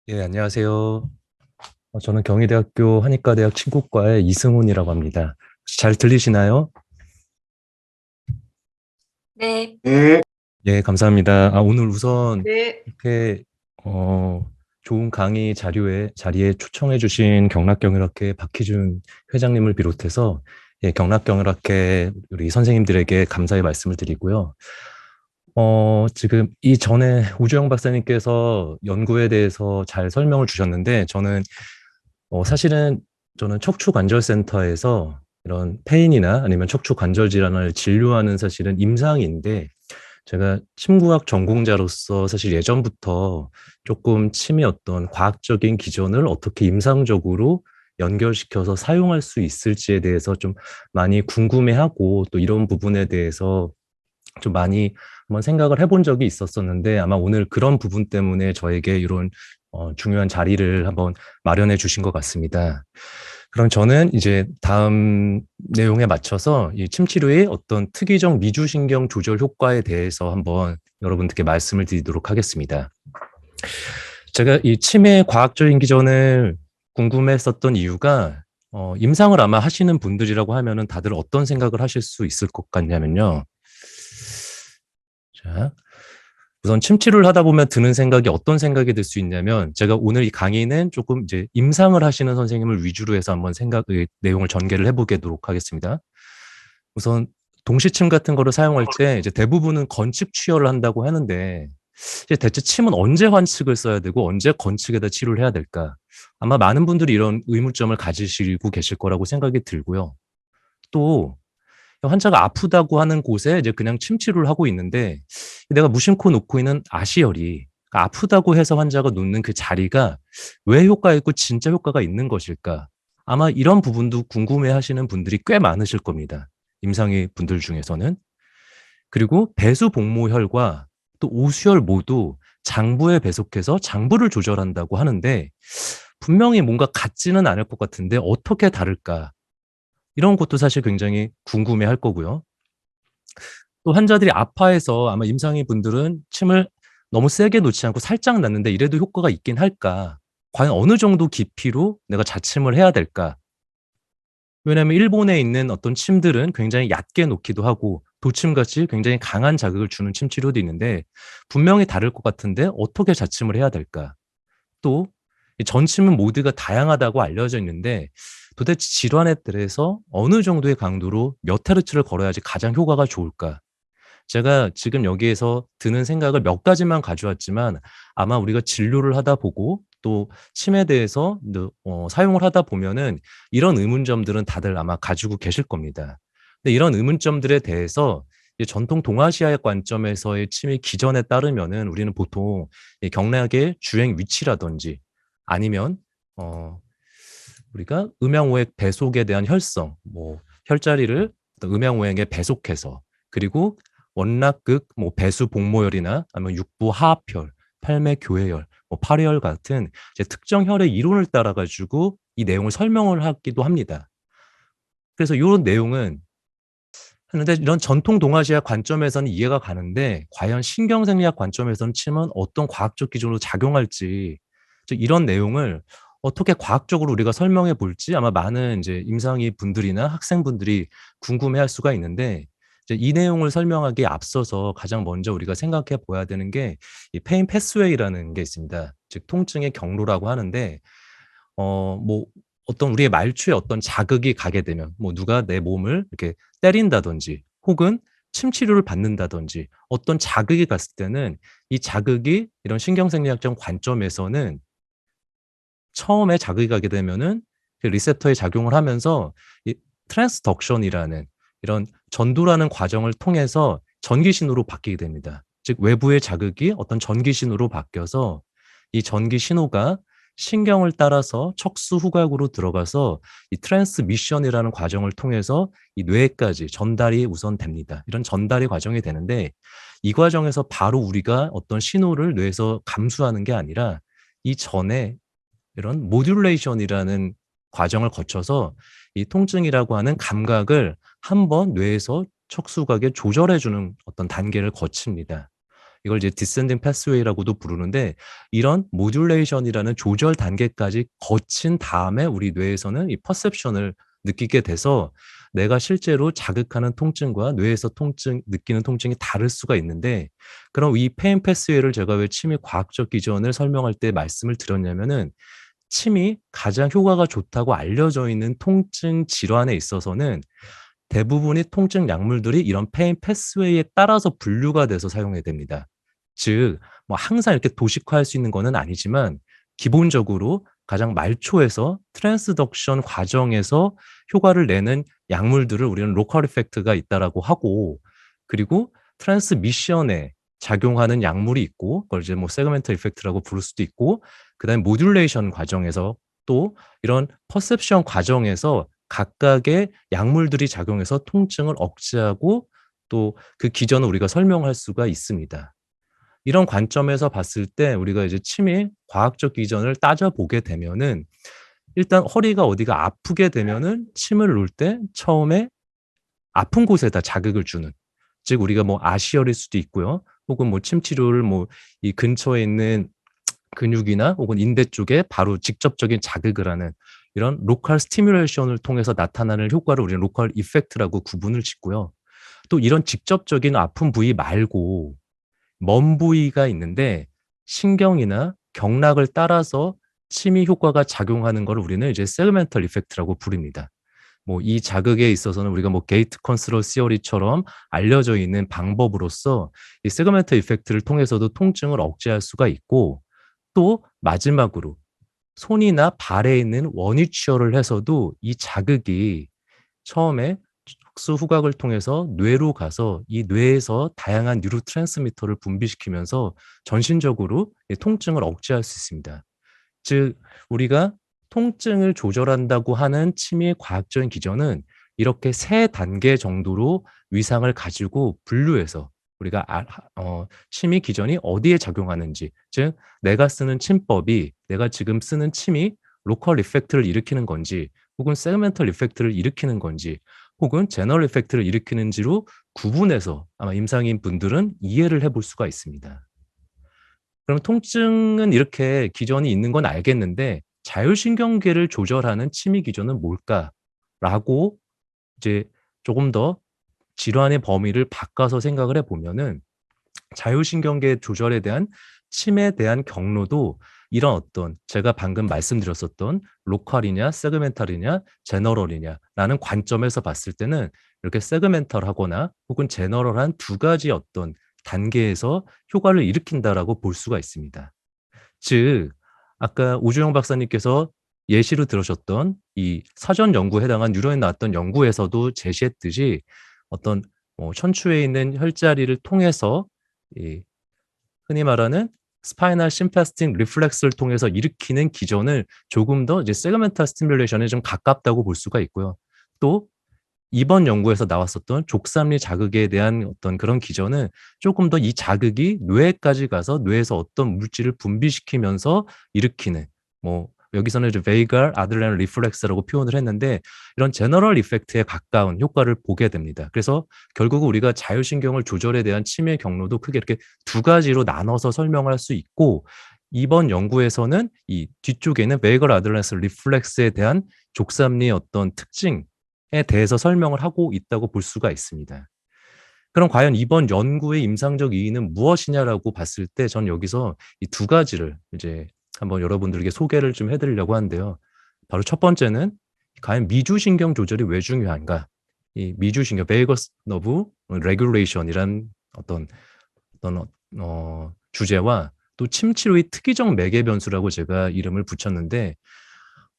예, 안녕하세요. 저는 경희대학교 한의과대학 친구과의 이승훈이라고 합니다. 혹시 잘 들리시나요? 네, 예, 감사합니다. 오늘 우선 네. 이렇게 좋은 강의 자리에 초청해 주신 경락경영학회 박희준 회장님을 비롯해서 예, 경락경영학회 우리 선생님들에게 감사의 말씀을 드리고요. 지금 이전에 우주영 박사님께서 연구에 대해서 잘 설명을 주셨는데 사실은 저는 척추관절센터에서 이런 페인이나 아니면 척추관절 질환을 진료하는 사실은 임상인데 제가 침구학 전공자로서 사실 예전부터 조금 침의 어떤 과학적인 기전을 어떻게 임상적으로 연결시켜서 사용할 수 있을지에 대해서 좀 많이 궁금해하고 또 이런 부분에 대해서 좀 많이 한번 생각을 해본 적이 있었었는데 아마 오늘 그런 부분 때문에 저에게 이런 중요한 자리를 한번 마련해 주신 것 같습니다. 그럼 저는 이제 다음 내용에 맞춰서 이 침치료의 어떤 특이적 미주신경 조절 효과에 대해서 한번 여러분들께 말씀을 드리도록 하겠습니다. 제가 이 치매의 과학적인 기전을 궁금했었던 이유가 임상을 아마 하시는 분들이라고 하면은 다들 어떤 생각을 하실 수 있을 것 같냐면요. 자, 우선 침치료를 하다 보면 드는 생각이 어떤 생각이 들 수 있냐면 제가 오늘 이 강의는 조금 이제 임상을 하시는 선생님을 위주로 해서 한번 내용을 전개를 해보도록 하겠습니다. 우선 동시침 같은 거를 사용할 때 이제 대부분은 건측 취열을 한다고 하는데 이제 대체 침은 언제 환측을 써야 되고 언제 건측에다 치료를 해야 될까? 아마 많은 분들이 이런 의문점을 가지시고 계실 거라고 생각이 들고요. 또 환자가 아프다고 하는 곳에 이제 그냥 침 치료를 하고 있는데 내가 무심코 놓고 있는 아시열이 아프다고 해서 환자가 놓는 그 자리가 왜 효과가 있고 진짜 효과가 있는 것일까? 아마 이런 부분도 궁금해 하시는 분들이 꽤 많으실 겁니다. 임상의 분들 중에서는. 그리고 배수복모혈과 또 오수혈 모두 장부에 배속해서 장부를 조절한다고 하는데 분명히 뭔가 같지는 않을 것 같은데 어떻게 다를까? 이런 것도 사실 굉장히 궁금해 할 거고요. 또 환자들이 아파해서 아마 임상의 분들은 침을 너무 세게 놓지 않고 살짝 놨는데 이래도 효과가 있긴 할까? 과연 어느 정도 깊이로 내가 자침을 해야 될까? 왜냐하면 일본에 있는 어떤 침들은 굉장히 얕게 놓기도 하고 도침같이 굉장히 강한 자극을 주는 침 치료도 있는데 분명히 다를 것 같은데 어떻게 자침을 해야 될까? 또 전침은 모두가 다양하다고 알려져 있는데 도대체 질환에 따라서 어느 정도의 강도로 몇 헤르츠를 걸어야지 가장 효과가 좋을까? 제가 지금 여기에서 드는 생각을 몇 가지만 가져왔지만 아마 우리가 진료를 하다 보고 또 침에 대해서 사용을 하다 보면은 이런 의문점들은 다들 아마 가지고 계실 겁니다. 근데 이런 의문점들에 대해서 이 전통 동아시아의 관점에서의 침의 기전에 따르면은 우리는 보통 이 경락의 주행 위치라든지 아니면 어 우리가 음양오액 배속에 대한 혈성, 뭐 혈자리를 음양오액에 배속해서 그리고 원락극, 뭐 배수 복모혈이나 아니면 육부 하합혈, 팔맥 교회혈, 뭐 팔회혈 같은 이제 특정 혈의 이론을 따라 가지고 이 내용을 설명을 하기도 합니다. 그래서 이런 내용은 하는데 이런 전통 동아시아 관점에서는 이해가 가는데 과연 신경생리학 관점에서는 침은 어떤 과학적 기준으로 작용할지 이런 내용을 어떻게 과학적으로 우리가 설명해 볼지 아마 많은 이제 임상의 분들이나 학생분들이 궁금해할 수가 있는데 이제 이 내용을 설명하기에 앞서서 가장 먼저 우리가 생각해 봐야 되는 게 이 페인 패스웨이라는 게 있습니다. 즉 통증의 경로라고 하는데 뭐 어떤 우리의 말초에 어떤 자극이 가게 되면 뭐 누가 내 몸을 이렇게 때린다든지 혹은 침 치료를 받는다든지 어떤 자극이 갔을 때는 이 자극이 이런 신경생리학적 관점에서는 처음에 자극이 가게 되면은 그 리셉터에 작용을 하면서 이 트랜스덕션이라는 이런 전도라는 과정을 통해서 전기신호로 바뀌게 됩니다. 즉 외부의 자극이 어떤 전기신호로 바뀌어서 이 전기신호가 신경을 따라서 척수 후각으로 들어가서 이 트랜스미션이라는 과정을 통해서 이 뇌까지 전달이 우선 됩니다. 이런 전달이 과정이 되는데 이 과정에서 바로 우리가 어떤 신호를 뇌에서 감수하는 게 아니라 이전에 이런 모듈레이션이라는 과정을 거쳐서 이 통증이라고 하는 감각을 한번 뇌에서 척수각에 조절해 주는 어떤 단계를 거칩니다. 이걸 이제 디센딩 패스웨이라고도 부르는데 이런 모듈레이션이라는 조절 단계까지 거친 다음에 우리 뇌에서는 이 퍼셉션을 느끼게 돼서 내가 실제로 자극하는 통증과 뇌에서 느끼는 통증이 다를 수가 있는데 그럼 이 페인 패스웨이를 제가 왜 침이 과학적 기전을 설명할 때 말씀을 드렸냐면은 침이 가장 효과가 좋다고 알려져 있는 통증 질환에 있어서는 대부분의 통증 약물들이 이런 페인 패스웨이에 따라서 분류가 돼서 사용이 됩니다. 즉 뭐 항상 이렇게 도식화할 수 있는 거는 아니지만 기본적으로 가장 말초에서 트랜스덕션 과정에서 효과를 내는 약물들을 우리는 로컬 이펙트가 있다라고 하고 그리고 트랜스미션에 작용하는 약물이 있고 그걸 이제 뭐 세그멘트 이펙트라고 부를 수도 있고 그다음에 모듈레이션 과정에서 또 이런 퍼셉션 과정에서 각각의 약물들이 작용해서 통증을 억제하고 또 그 기전을 우리가 설명할 수가 있습니다. 이런 관점에서 봤을 때 우리가 이제 치매 과학적 기전을 따져보게 되면은 일단 허리가 어디가 아프게 되면은 침을 놓을 때 처음에 아픈 곳에다 자극을 주는 즉 우리가 뭐 아시혈일 수도 있고요. 혹은 뭐 침 치료를 뭐 이 근처에 있는 근육이나 혹은 인대 쪽에 바로 직접적인 자극을 하는 이런 로컬 스티뮬레이션을 통해서 나타나는 효과를 우리는 로컬 이펙트라고 구분을 짓고요. 또 이런 직접적인 아픈 부위 말고 먼 부위가 있는데 신경이나 경락을 따라서 침이 효과가 작용하는 거를 우리는 이제 세그멘털 이펙트라고 부릅니다. 뭐 이 자극에 있어서는 우리가 뭐 게이트 컨트롤 시어리처럼 알려져 있는 방법으로서 이 세그멘터 이펙트를 통해서도 통증을 억제할 수가 있고 또 마지막으로 손이나 발에 있는 원위치어를 해서도 이 자극이 처음에 척수 후각을 통해서 뇌로 가서 이 뇌에서 다양한 뉴로트랜스미터를 분비시키면서 전신적으로 이 통증을 억제할 수 있습니다. 즉 우리가 통증을 조절한다고 하는 치매의 과학적인 기전은 이렇게 3단계 정도로 위상을 가지고 분류해서 우리가 침이 기전이 어디에 작용하는지 즉 내가 쓰는 침법이 내가 지금 쓰는 침이 로컬 이펙트를 일으키는 건지 혹은 세그멘털 이펙트를 일으키는 건지 혹은 제너럴 이펙트를 일으키는지로 구분해서 아마 임상인 분들은 이해를 해볼 수가 있습니다. 그럼 통증은 이렇게 기전이 있는 건 알겠는데 자율신경계를 조절하는 침이 기전은 뭘까라고 이제 조금 더 질환의 범위를 바꿔서 생각을 해 보면은 자율신경계 조절에 대한 침에 대한 경로도 이런 어떤 제가 방금 말씀드렸었던 로컬이냐 세그멘탈이냐 제너럴이냐라는 관점에서 봤을 때는 이렇게 세그멘탈하거나 혹은 제너럴한 두 가지 어떤 단계에서 효과를 일으킨다라고 볼 수가 있습니다. 즉 아까 오주영 박사님께서 예시로 들으셨던 이 사전 연구에 해당한 뉴런에 나왔던 연구에서도 제시했듯이 어떤 척추에 있는 혈자리를 통해서 이 흔히 말하는 스파이널 심파스틱 리플렉스를 통해서 일으키는 기전을 조금 더 이제 세그멘탈 스티뮬레이션에 좀 가깝다고 볼 수가 있고요. 또 이번 연구에서 나왔었던 족삼리 자극에 대한 어떤 그런 기전은 조금 더 이 자극이 뇌에까지 가서 뇌에서 어떤 물질을 분비시키면서 일으키는 뭐 여기서는 이제 베이갈 아들레날 리플렉스라고 표현을 했는데 이런 제너럴 이펙트에 가까운 효과를 보게 됩니다. 그래서 결국 우리가 자율신경을 조절에 대한 치매 경로도 크게 이렇게 두 가지로 나눠서 설명할 수 있고 이번 연구에서는 이 뒤쪽에는 베이걸 아들레날 리플렉스에 대한 족삼리의 어떤 특징 에 대해서 설명을 하고 있다고 볼 수가 있습니다. 그럼 과연 이번 연구의 임상적 이의는 무엇이냐라고 봤을 때 전 여기서 이 두 가지를 이제 한번 여러분들에게 소개를 좀 해 드리려고 하는데요. 바로 첫 번째는 과연 미주신경 조절이 왜 중요한가? 이 미주신경 베이거스 너브 레귤레이션이란 어떤 주제와 또 침치료의 특이적 매개 변수라고 제가 이름을 붙였는데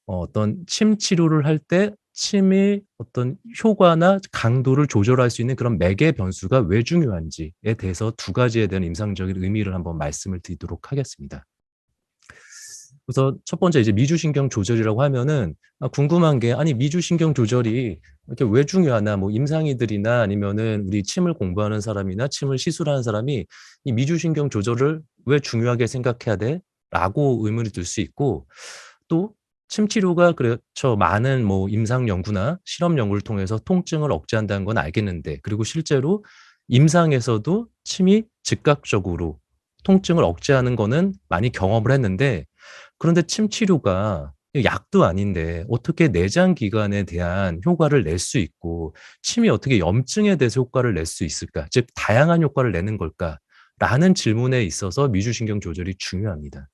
어떤 침 치료를 할 때 침의 어떤 효과나 강도를 조절할 수 있는 그런 매개 변수가 왜 중요한지에 대해서 두 가지에 대한 임상적인 의미를 한번 말씀을 드리도록 하겠습니다. 그래서 첫 번째 이제 미주신경 조절이라고 하면은 궁금한 게 아니 미주신경 조절이 이렇게 왜 중요하나 뭐 임상의들이나 아니면은 우리 침을 공부하는 사람이나 침을 시술하는 사람이 이 미주신경 조절을 왜 중요하게 생각해야 돼? 라고 의문이 들 수 있고 또 침 치료가 그렇죠. 많은 뭐 임상 연구나 실험 연구를 통해서 통증을 억제한다는 건 알겠는데 그리고 실제로 임상에서도 침이 즉각적으로 통증을 억제하는 거는 많이 경험을 했는데, 그런데 침 치료가 약도 아닌데 어떻게 내장 기관에 대한 효과를 낼 수 있고 침이 어떻게 염증에 대해서 효과를 낼 수 있을까? 즉 다양한 효과를 내는 걸까?라는 질문에 있어서 미주신경 조절이 중요합니다.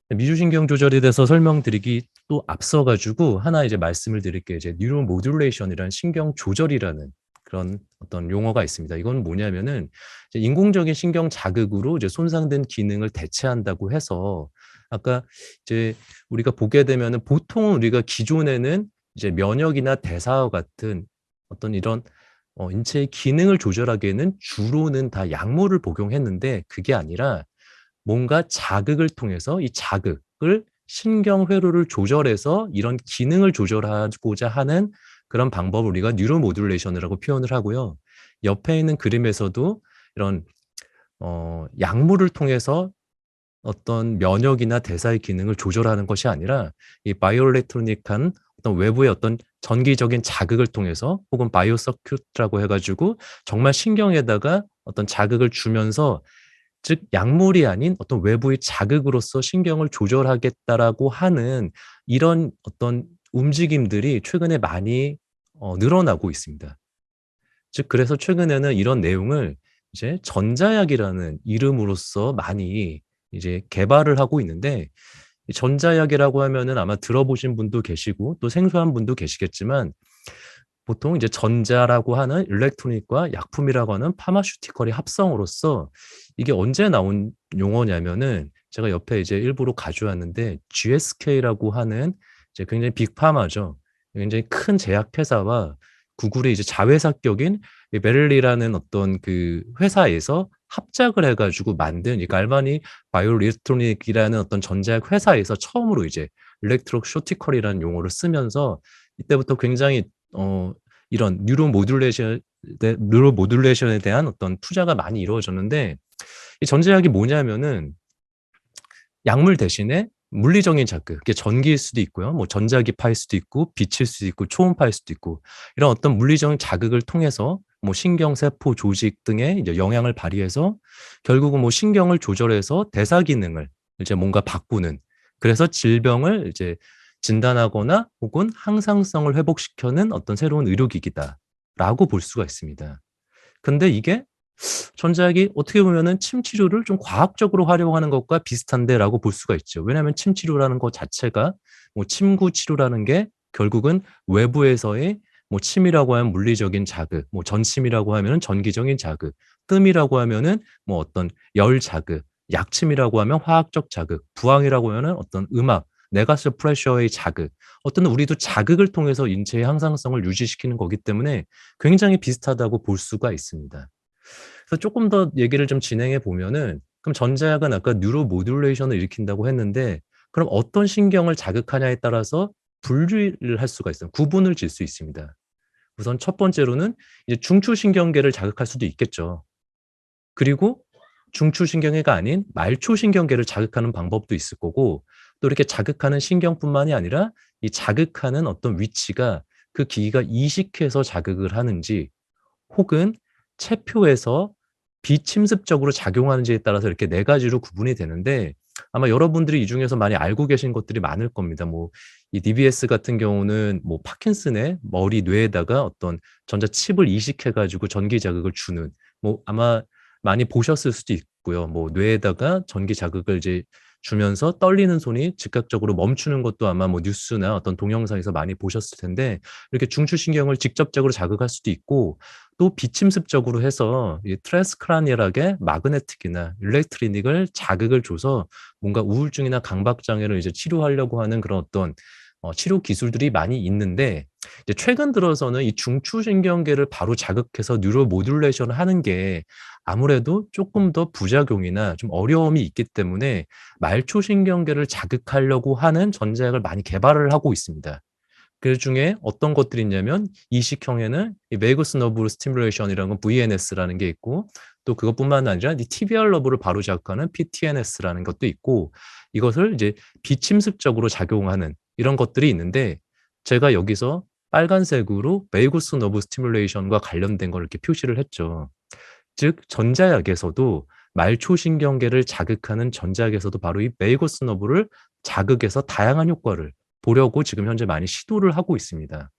미주신경 조절에 대해서 설명드리기 또 앞서 가지고 하나 이제 말씀을 드릴게요. 이제 뉴로 모듈레이션이라는 신경 조절이라는 그런 어떤 용어가 있습니다. 이건 뭐냐면은 이제 인공적인 신경 자극으로 이제 손상된 기능을 대체한다고 해서, 아까 이제 우리가 보게 되면은 보통은 우리가 기존에는 이제 면역이나 대사와 같은 어떤 이런 인체의 기능을 조절하기에는 주로는 다 약물을 복용했는데, 그게 아니라 뭔가 자극을 통해서 이 자극을 신경 회로를 조절해서 이런 기능을 조절하고자 하는 그런 방법을 우리가 뉴로모듈레이션이라고 표현을 하고요. 옆에 있는 그림에서도 이런 약물을 통해서 어떤 면역이나 대사의 기능을 조절하는 것이 아니라 이 바이오일렉트로닉한 어떤 외부의 어떤 전기적인 자극을 통해서, 혹은 바이오 서큐트라고 해 가지고 정말 신경에다가 어떤 자극을 주면서, 즉 약물이 아닌 어떤 외부의 자극으로서 신경을 조절하겠다라고 하는 이런 어떤 움직임들이 최근에 많이 늘어나고 있습니다. 즉 그래서 최근에는 이런 내용을 이제 전자약이라는 이름으로써 많이 이제 개발을 하고 있는데, 이 전자약이라고 하면은 아마 들어보신 분도 계시고 또 생소한 분도 계시겠지만, 보통 이제 전자라고 하는 일렉트로닉과 약품이라고 하는 파마슈티컬의 합성으로써, 이게 언제 나온 용어냐면은 제가 옆에 이제 일부러 가져왔는데, GSK라고 하는 이제 굉장히 빅파마죠. 굉장히 큰 제약회사와 구글의 이제 자회사격인 이 베를리라는 어떤 그 회사에서 합작을 해 가지고 만든 이 갈바닉 바이오 일렉트로닉이라는 어떤 전자약 회사에서 처음으로 이제 일렉트로 슈티컬이라는 용어를 쓰면서, 이때부터 굉장히 어 이런 뉴로 모듈레이션에 대한 어떤 투자가 많이 이루어졌는데, 이 전제약이 뭐냐면은 약물 대신에 물리적인 자극, 그게 전기일 수도 있고요. 뭐 전자기파일 수도 있고 빛일 수도 있고 초음파일 수도 있고, 이런 어떤 물리적인 자극을 통해서 뭐 신경세포 조직 등에 이제 영향을 발휘해서 결국은 뭐 신경을 조절해서 대사 기능을 이제 뭔가 바꾸는, 그래서 질병을 이제 진단하거나 혹은 항상성을 회복시켜는 어떤 새로운 의료기기다라고 볼 수가 있습니다. 근데 이게 전자약이 어떻게 보면은 침 치료를 좀 과학적으로 활용하는 것과 비슷한데라고 볼 수가 있죠. 왜냐하면 침 치료라는 것 자체가, 뭐 침구 치료라는 게 결국은 외부에서의 뭐 침이라고 하면 물리적인 자극, 뭐 전침이라고 하면은 전기적인 자극, 뜸이라고 하면은 뭐 어떤 열 자극, 약침이라고 하면 화학적 자극, 부항이라고 하면은 어떤 음악, 네가스 프레셔의 자극, 어떤 우리도 자극을 통해서 인체의 항상성을 유지시키는 거기 때문에 굉장히 비슷하다고 볼 수가 있습니다. 그래서 조금 더 얘기를 좀 진행해 보면은, 그럼 전자약은 아까 뉴로 모듈레이션을 일으킨다고 했는데, 그럼 어떤 신경을 자극하냐에 따라서 분류를 할 수가 있어요. 구분을 질 수 있습니다. 우선 첫 번째로는 이제 중추신경계를 자극할 수도 있겠죠. 그리고 중추신경계가 아닌 말초신경계를 자극하는 방법도 있을 거고, 또 이렇게 자극하는 신경뿐만이 아니라 이 자극하는 어떤 위치가 그 기기가 이식해서 자극을 하는지, 혹은 체표해서 비침습적으로 작용하는지에 따라서 이렇게 네 가지로 구분이 되는데, 아마 여러분들이 이 중에서 많이 알고 계신 것들이 많을 겁니다. 뭐 이 DBS 같은 경우는 뭐 파킨슨의 머리 뇌에다가 어떤 전자칩을 이식해 가지고 전기 자극을 주는, 뭐 아마 많이 보셨을 수도 있고요. 뭐 뇌에다가 전기 자극을 이제 주면서 떨리는 손이 즉각적으로 멈추는 것도 아마 뭐 뉴스나 어떤 동영상에서 많이 보셨을 텐데, 이렇게 중추신경을 직접적으로 자극할 수도 있고, 또 비침습적으로 해서 이 트랜스크라니얼하게 마그네틱이나 일렉트리닉을 자극을 줘서 뭔가 우울증이나 강박 장애를 이제 치료하려고 하는 그런 어떤 치료 기술들이 많이 있는데, 이제 최근 들어서는 이 중추신경계를 바로 자극해서 뉴로 모듈레이션을 하는 게 아무래도 조금 더 부작용이나 좀 어려움이 있기 때문에 말초신경계를 자극하려고 하는 전자약을 많이 개발을 하고 있습니다. 그중에 어떤 것들이 있냐면, 이식형에는 이 베이거스 너브 스티뮬레이션이라는 건 VNS라는 게 있고, 또 그것뿐만 아니라 이 TBR 러브를 바로 자극하는 PTNS라는 것도 있고, 이것을 이제 비침습적으로 작용하는 이런 것들이 있는데, 제가 여기서 빨간색으로 베이거스 너브 스티뮬레이션과 관련된 걸 이렇게 표시를 했죠. 즉 전자약에서도 말초신경계를 자극하는 전자약에서도 바로 이 베이거스 너브를 자극해서 다양한 효과를 보려고 지금 현재 많이 시도를 하고 있습니다.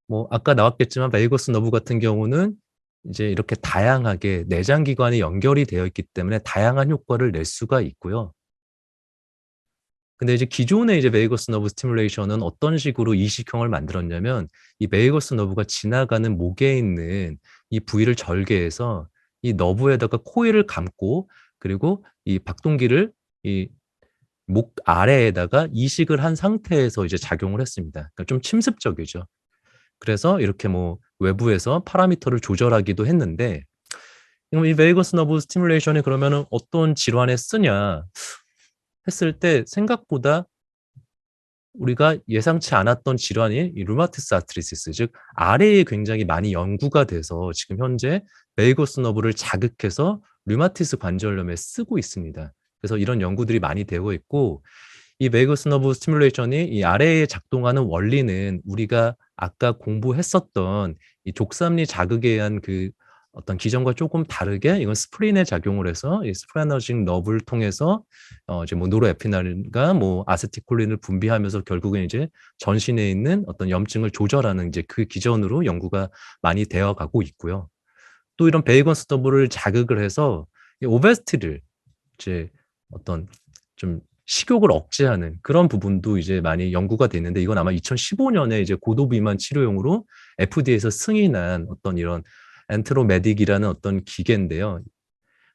뭐 아까 나왔겠지만 베이거스 너브 같은 경우는 이제 이렇게 다양하게 내장 기관이 연결이 되어 있기 때문에 다양한 효과를 낼 수가 있고요. 근데 이제 기존의 이제 베이거스 너브 스티뮬레이션은 어떤 식으로 이식형을 만들었냐면 이 베이거스 너브가 지나가는 목에 있는 이 부위를 절개해서 이 너브에다가 코일을 감고 그리고 이 박동기를 이 목 아래에다가 이식을 한 상태에서 이제 작용을 했습니다. 그러니까 좀 침습적이죠. 그래서 이렇게 뭐 외부에서 파라미터를 조절하기도 했는데 그럼 이 베이거스 너브 스티뮬레이션이 그러면은 어떤 질환에 쓰냐 했을 때 생각보다 우리가 예상치 않았던 질환인 이 류마티스 아트리티스 즉 아래에 굉장히 많이 연구가 돼서 지금 현재 베이거스 너브를 자극해서 류마티스 관절염에 쓰고 있습니다. 그래서 이런 연구들이 많이 되고 있고 이 베이거스 너브 스티뮬레이션이 이 아래에 작동하는 원리는 우리가 아까 공부했었던 이 족삼리 자극에 의한 그 어떤 기전과 조금 다르게 이건 스프린에 작용을 해서 이 스프라너직 너브를 통해서 이제 뭐 노르에피네린과 뭐 아세틸콜린을 분비하면서 결국엔 이제 전신에 있는 어떤 염증을 조절하는 이제 그 기전으로 연구가 많이 되어 가고 있고요. 또 이런 베이거스 너브를 자극을 해서 이 오베스티를 이제 어떤 좀 식욕을 억제하는 그런 부분도 이제 많이 연구가 됐는데 이건 아마 2015년에 이제 고도 비만 치료용으로 FDA에서 승인한 어떤 이런 엔테로메딕이라는 어떤 기계인데요.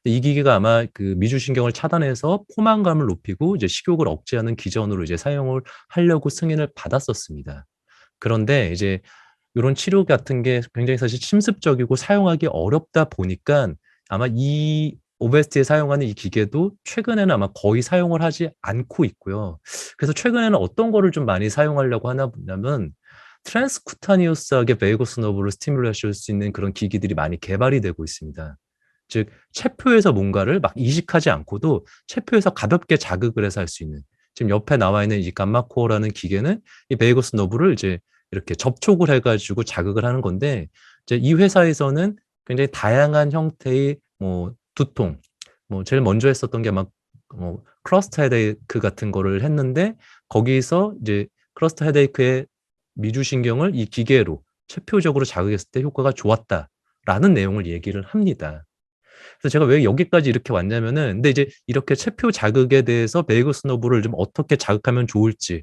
이 기계가 아마 그 미주신경을 차단해서 포만감을 높이고 이제 식욕을 억제하는 기전으로 이제 사용을 하려고 승인을 받았었습니다. 그런데 이제 요런 치료 같은 게 굉장히 사실 침습적이고 사용하기 어렵다 보니까 아마 이 오베스티에 사용하는 이 기계도 최근에는 아마 거의 사용을 하지 않고 있고요. 그래서 최근에는 어떤 거를 좀 많이 사용하려고 하나 보냐면 트랜스쿠타니우스하게 베이거스 너브를 스티뮬레이션 할 수 있는 그런 기기들이 많이 개발이 되고 있습니다. 즉 체표에서 뭔가를 막 이식하지 않고도 체표에서 가볍게 자극을 해서 할 수 있는 지금 옆에 나와 있는 이 감마코어라는 기계는 이 베이거스 너브를 이제 이렇게 접촉을 해 가지고 자극을 하는 건데 이제 이 회사에서는 굉장히 다양한 형태의 뭐 두통 뭐 제일 먼저 했었던 게 막 클러스터 헤데이크 같은 거를 했는데 거기서 이제 클러스터 헤데이크의 미주신경을 이 기계로 체표적으로 자극했을 때 효과가 좋았다라는 내용을 얘기를 합니다. 그래서 제가 왜 여기까지 이렇게 왔냐면은 근데 이제 이렇게 체표 자극에 대해서 베이거스 너브를 좀 어떻게 자극하면 좋을지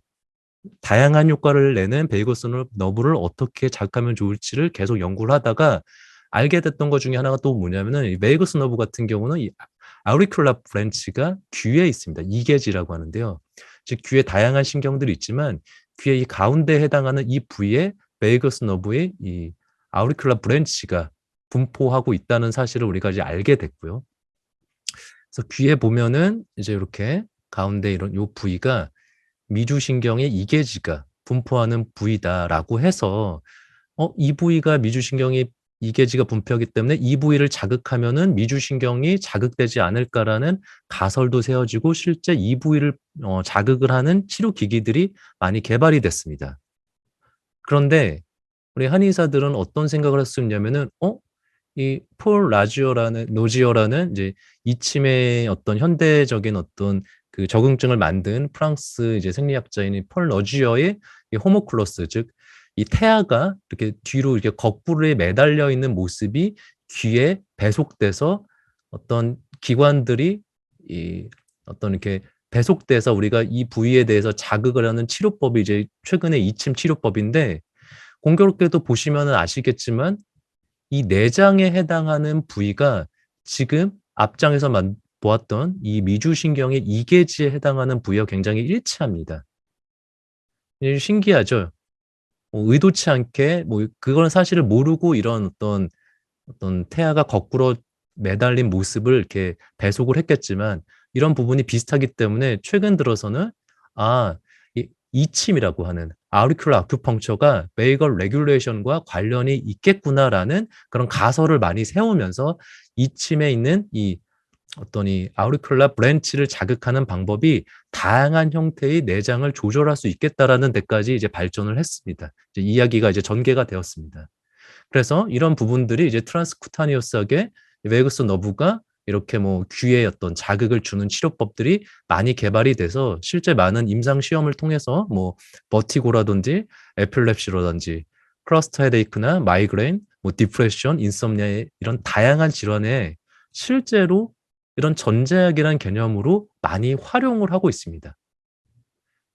다양한 효과를 내는 베이거스 너브를 어떻게 자극하면 좋을지를 계속 연구를 하다가 알게 됐던 것 중에 하나가 또 뭐냐면은 이 베이거스 너브 같은 경우는 이 아우리큘라 브랜치가 귀에 있습니다. 이계지라고 하는데요. 즉 귀에 다양한 신경들이 있지만 귀의 이 가운데에 해당하는 이 부위에 베이거스 너브의 이 아우리큘라 브랜치가 분포하고 있다는 사실을 우리가 이제 알게 됐고요. 그래서 귀에 보면은 이제 이렇게 가운데 이런 요 부위가 미주신경의 이계지가 분포하는 부위다라고 해서 이 부위가 미주신경이 이계지가 분포하기 때문에 이 부위를 자극하면은 미주신경이 자극되지 않을까라는 가설도 세워지고 실제 이 부위를 자극을 하는 치료 기기들이 많이 개발이 됐습니다. 그런데 우리 한의사들은 어떤 생각을 할 수 있냐면은 이 폴 라지오라는 노지어라는 이제 이침의 어떤 현대적인 어떤 그 적응증을 만든 프랑스 이제 생리학자인 이 폴 러지어의 이 호모클로스 즉 이 태아가 이렇게 뒤로 이렇게 거꾸로 매달려 있는 모습이 귀에 배속돼서 어떤 기관들이 이 어떤 이렇게 배속돼서 우리가 이 부위에 대해서 자극을 하는 치료법이 이제 최근에 이침 치료법인데 공교롭게도 보시면은 아시겠지만 이 내장에 해당하는 부위가 지금 앞장에서 보았던 이 미주신경의 이계지에 해당하는 부위와 굉장히 일치합니다. 신기하죠? 의도치 않게 뭐 그거는 사실을 모르고 이런 어떤 태아가 거꾸로 매달린 모습을 이렇게 배속을 했겠지만 이런 부분이 비슷하기 때문에 최근 들어서는 아, 이 이침이라고 하는 아우리큘러 아큐펑처가 베이걸 레귤레이션과 관련이 있겠구나라는 그런 가설을 많이 세우면서 이침에 있는 이 어떤 이 아우리큘라 브랜치를 자극하는 방법이 다양한 형태의 내장을 조절할 수 있겠다라는 데까지 이제 발전을 했습니다. 이제 이야기가 이제 전개가 되었습니다. 그래서 이런 부분들이 이제 트란스쿠타니어스하게 베이거스 너브가 이렇게 뭐 귀에 어떤 자극을 주는 치료법들이 많이 개발이 돼서 실제 많은 임상 시험을 통해서 뭐 버티고라든지 에필lep시라든지 클러스터 헤데이크나 마이그레인, 뭐 디프레션, 인썸니아 이런 다양한 질환에 실제로 이런 전자약이라는 개념으로 많이 활용을 하고 있습니다.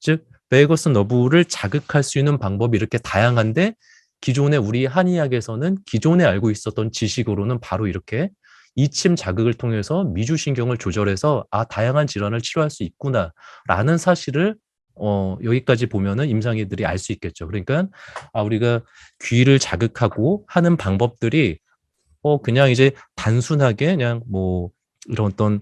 즉 베이거스 너브를 자극할 수 있는 방법이 이렇게 다양한데 기존의 우리 한의학에서는 기존에 알고 있었던 지식으로는 바로 이렇게 이침 자극을 통해서 미주신경을 조절해서 다양한 질환을 치료할 수 있구나라는 사실을 여기까지 보면은 임상의들이 알 수 있겠죠. 그러니까 우리가 귀를 자극하고 하는 방법들이 그냥 이제 단순하게 그냥 뭐 이런 어떤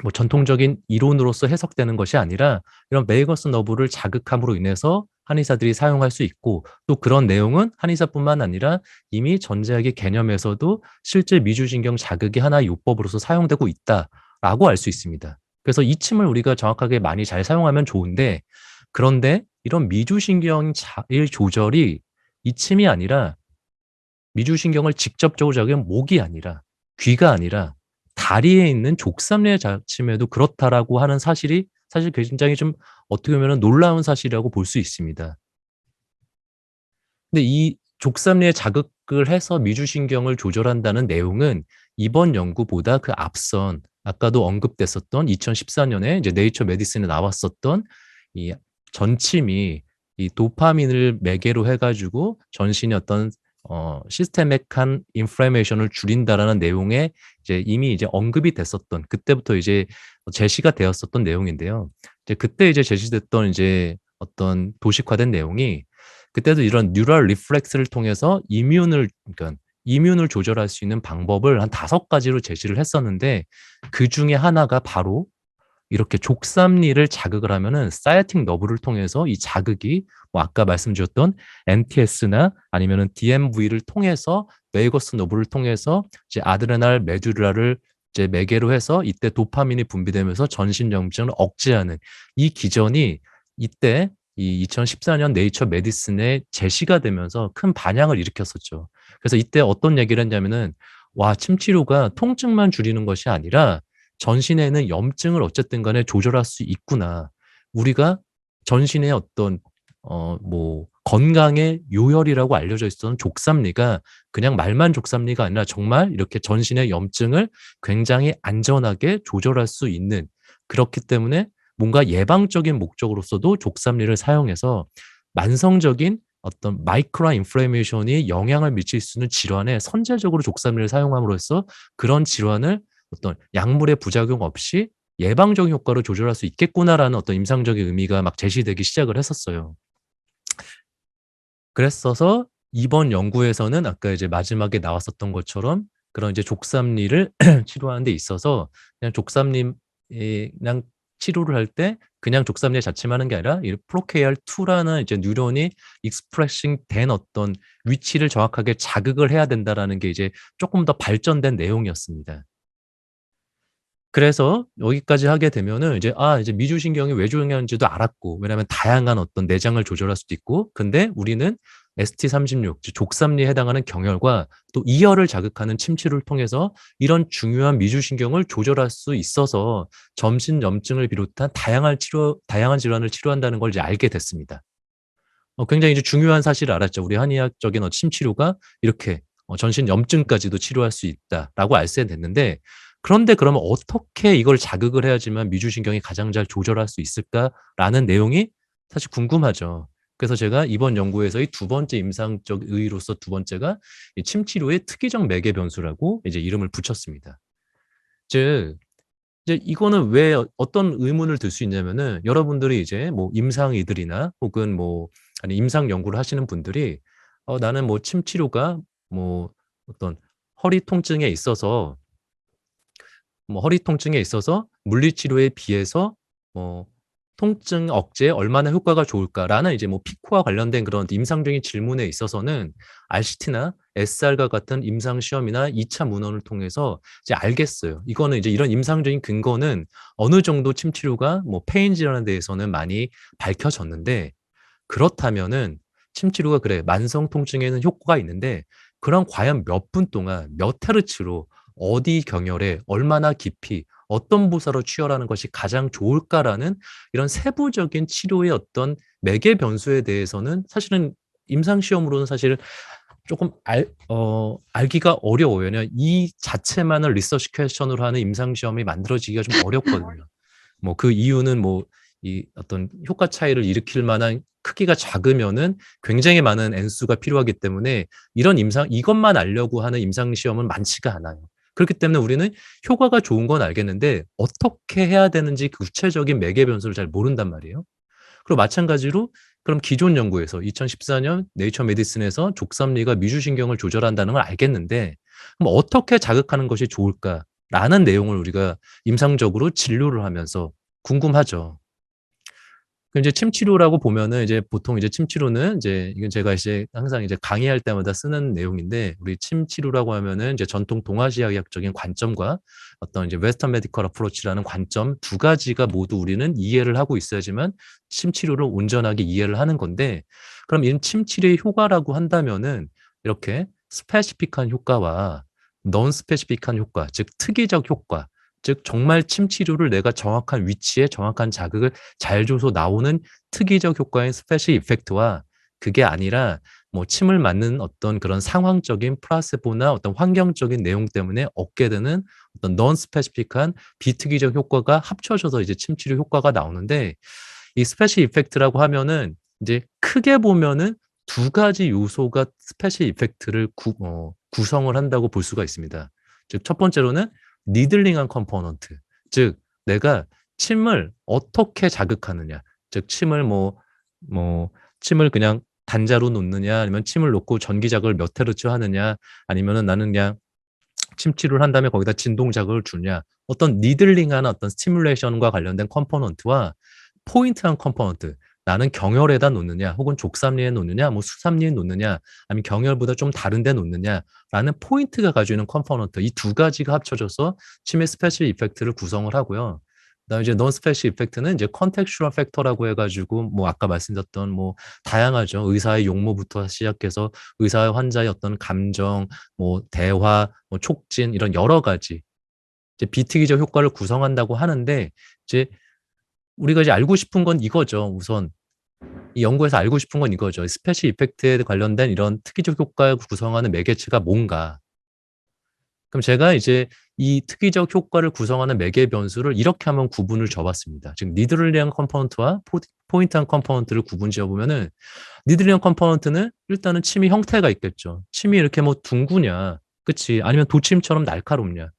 뭐 전통적인 이론으로서 해석되는 것이 아니라 이런 베이거스 너브를 자극함으로 인해서 한의사들이 사용할 수 있고 또 그런 내용은 한의사뿐만 아니라 이미 전자약의 개념에서도 실제 미주신경 자극의 하나의 요법으로서 사용되고 있다라고 알 수 있습니다. 그래서 이 침을 우리가 정확하게 많이 잘 사용하면 좋은데 그런데 이런 미주신경 일 조절이 이 침이 아니라 미주신경을 직접적으로 자극하는 목이 아니라 귀가 아니라 다리에 있는 족삼리의 자침에도 그렇다라고 하는 사실이 사실 굉장히 좀 어떻게 보면 놀라운 사실이라고 볼 수 있습니다. 근데 이 족삼리에 자극을 해서 미주신경을 조절한다는 내용은 이번 연구보다 그 앞선 아까도 언급됐었던 2014년에 이제 네이처 메디슨에 나왔었던 이 전침이 이 도파민을 매개로 해 가지고 전신의 어떤 시스테믹한 인플레이메이션을 줄인다라는 내용에 이제 이미 이제 언급이 됐었던 그때부터 이제 제시가 되었었던 내용인데요. 이제 그때 이제 제시됐던 이제 어떤 도식화된 내용이 그때도 이런 뉴럴 리플렉스를 통해서 그러니까 이뮨을 조절할 수 있는 방법을 한 5가지로 제시를 했었는데 그중에 하나가 바로 이렇게 족삼리를 자극을 하면은 사이아틱 너브를 통해서 이 자극이 뭐 아까 말씀드렸던 NTS나 아니면은 DMV를 통해서 베이거스 너브를 통해서 이제 아드레날 메두라를 이제 매개로 해서 이때 도파민이 분비되면서 전신 염증을 억제하는 이 기전이 이때 이 2014년 네이처 메디슨에 제시가 되면서 큰 반향을 일으켰었죠. 그래서 이때 어떤 얘기를 했냐면은 와, 침 치료가 통증만 줄이는 것이 아니라 전신에 있는 염증을 어쨌든 간에 조절할 수 있구나. 우리가 전신의 어떤 뭐 건강의 요혈이라고 알려져 있었던 족삼리가 그냥 말만 족삼리가 아니라 정말 이렇게 전신의 염증을 굉장히 안전하게 조절할 수 있는 그렇기 때문에 뭔가 예방적인 목적으로서도 족삼리를 사용해서 만성적인 어떤 마이크로 인플레이메이션이 영향을 미칠 수 있는 질환에 선제적으로 족삼리를 사용함으로써 그런 질환을 어떤 약물의 부작용 없이 예방적인 효과로 조절할 수 있겠구나라는 어떤 임상적인 의미가 막 제시되기 시작을 했었어요. 그랬어서 이번 연구에서는 아까 이제 마지막에 나왔었던 것처럼 그런 이제 족삼리를 치료하는 데 있어서 그냥 족삼리 그냥 치료를 할 때 그냥 족삼리에 자침하는 게 아니라 이 프로케알2라는 이제 뉴런이 익스프레싱 된 어떤 위치를 정확하게 자극을 해야 된다라는 게 이제 쪼끔 더 발전된 내용이었습니다. 그래서 여기까지 하게 되면은 이제 미주신경이 왜 조용하는지도 알았고 왜냐하면 다양한 어떤 내장을 조절할 수도 있고 근데 우리는 ST36 즉 족삼리에 해당하는 경혈과 또 이혈을 자극하는 침치료를 통해서 이런 중요한 미주신경을 조절할 수 있어서 전신 염증을 비롯한 다양한 질환을 치료한다는 걸 이제 알게 됐습니다. 굉장히 이제 중요한 사실을 알았죠. 우리 한의학적인 침치료가 이렇게 전신 염증까지도 치료할 수 있다라고 알게 됐는데 그런데 그러면 어떻게 이걸 자극을 해야지만 미주신경이 가장 잘 조절할 수 있을까라는 내용이 사실 궁금하죠. 그래서 제가 이번 연구에서 이 두 번째 임상적 의의로서 두 번째가 이 침치료의 특이적 매개 변수라고 이제 이름을 붙였습니다. 즉 이제 이거는 왜 어떤 의문을 들 수 있냐면은 여러분들이 이제 뭐 임상의들이나 혹은 뭐 아니 임상 연구를 하시는 분들이 나는 뭐 침 치료가 뭐 어떤 허리 통증에 있어서 허리 통증에 있어서 물리치료에 비해서 뭐 통증 억제에 얼마나 효과가 좋을까라는 이제 뭐 피코와 관련된 그런 임상적인 질문에 있어서는 RCT나 SR과 같은 임상 시험이나 2차 문헌을 통해서 이제 알겠어요. 이거는 이제 이런 임상적인 근거는 어느 정도 침 치료가 뭐 폐인 질환에 대해서는 많이 밝혀졌는데 그렇다면은 침 치료가 그래 만성 통증에는 효과가 있는데 그럼 과연 몇 분 동안 몇 헤르츠로 어디 경혈에 얼마나 깊이 어떤 부사로 치열하는 것이 가장 좋을까라는 이런 세부적인 치료의 어떤 매개 변수에 대해서는 사실은 임상 시험으로는 사실 조금 알기가 어려워요. 왜냐면 이 자체만을 리서치 퀘스천으로 하는 임상 시험이 만들어지기가 좀 어렵거든요. 뭐 그 이유는 뭐 이 어떤 효과 차이를 일으킬 만한 크기가 작으면은 굉장히 많은 N수가 필요하기 때문에 이런 이것만 알려고 하는 임상 시험은 많지가 않아요. 그렇기 때문에 우리는 효과가 좋은 건 알겠는데 어떻게 해야 되는지 구체적인 매개 변수를 잘 모른단 말이에요. 그리고 마찬가지로 그럼 기존 연구에서 2014년 네이처 메디슨에서 족삼리가 미주신경을 조절한다는 걸 알겠는데 그럼 어떻게 자극하는 것이 좋을까라는 내용을 우리가 임상적으로 진료를 하면서 궁금하죠. 그 이제 침 치료라고 보면은 이제 보통 이제 침 치료는 이제 이건 제가 이제 항상 이제 강의할 때마다 쓰는 내용인데 우리 침 치료라고 하면은 이제 전통 동아시아의학적인 관점과 어떤 이제 웨스턴 메디컬 어프로치라는 관점 두 가지가 모두 우리는 이해를 하고 있어야지만 침 치료를 온전하게 이해를 하는 건데 그럼 이 침 치료의 효과라고 한다면은 이렇게 스페시픽한 효과와 non 스페시픽한 효과, 즉 특이적 효과, 즉 정말 침 치료를 내가 정확한 위치에 정확한 자극을 잘 줘서 나오는 특이적 효과인 스페셜 이펙트와 그게 아니라 뭐 침을 맞는 어떤 그런 상황적인 플라세보나 어떤 환경적인 내용 때문에 얻게 되는 어떤 non 스페시픽한 비특이적 효과가 합쳐져서 이제 침 치료 효과가 나오는데 이 스페셜 이펙트라고 하면은 이제 크게 보면은 두 가지 요소가 스페셜 이펙트를 구성을 한다고 볼 수가 있습니다. 즉 첫 번째로는 니들링한 컴포넌트. 즉 내가 침을 어떻게 자극하느냐. 즉 침을 뭐 침을 그냥 단자로 놓느냐 아니면 침을 놓고 전기 자극을 몇 헤르츠 하느냐 아니면은 나는 그냥 침 치료를 한 다음에 거기다 진동 자극을 주냐. 어떤 니들링한 어떤 스티뮬레이션과 관련된 컴포넌트와 포인트한 컴포넌트. 나는 경혈에다 놓느냐 혹은 족삼리에 놓느냐 뭐 수삼리에 놓느냐 아니면 경혈보다 좀 다른 데 놓느냐라는 포인트가 가지고 있는 컴포넌트 이 두 가지가 합쳐져서 침의 스페셜 이펙트를 구성을 하고요. 그다음에 이제 논 스페셜 이펙트는 이제 컨텍슈얼 팩터라고 해가지고 뭐 아까 말씀드렸던 뭐 다양하죠. 의사의 용모부터 시작해서 의사와 환자의 어떤 감정, 뭐 대화, 뭐 촉진 이런 여러 가지 이제 비특이적 효과를 구성한다고 하는데 이제 우리가 이제 알고 싶은 건 이거죠. 우선 이 연구에서 알고 싶은 건 이거죠. 스페셜 이펙트에 관련된 이런 특이적 효과를 구성하는 매개체가 뭔가. 그럼 제가 이제 이 특이적 효과를 구성하는 매개 변수를 이렇게 한번 구분을 줘봤습니다. 즉 니들링한 컴포넌트와 포인트한 컴포넌트를 구분 지어보면은 니들링한 컴포넌트는 일단은 침이 형태가 있겠죠. 침이 이렇게 뭐 둥구냐, 그치? 아니면 도침처럼 날카롭냐,